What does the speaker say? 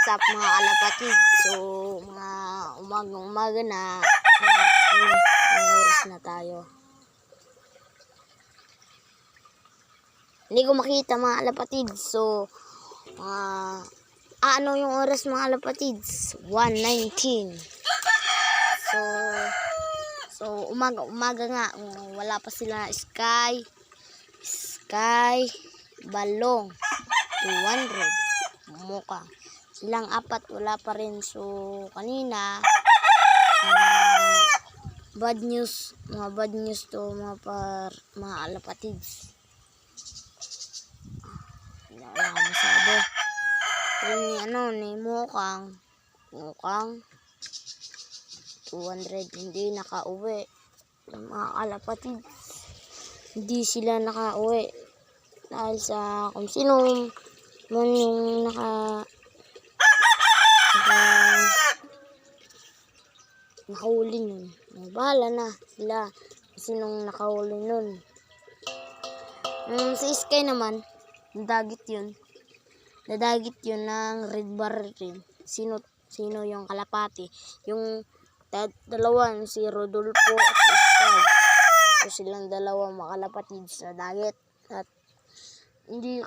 what's up mga kalapatid? So, mga umaga na, oras na tayo. Hindi ko makita mga kalapatid. So, ano yung oras mga kalapatid? 1:19. So umaga nga. Wala pa sila Sky, Balong, 200. Mukha. Silang apat wala pa rin. So kanina bad news to mga kalapatids. Wala akong masabi. Ni mukhang 200 hindi nakauwi. Mga kalapatids, hindi sila nakauwi dahil sa kung sino man yung nakahuli nun. Bahala na sila sinong nakahuli nun. Si Sky naman, nadagit yun ng red bar rin. Sino yung kalapati? Yung dalawa, si Rodolfo at si Sky. So silang dalawa makalapatid sa dagat at hindi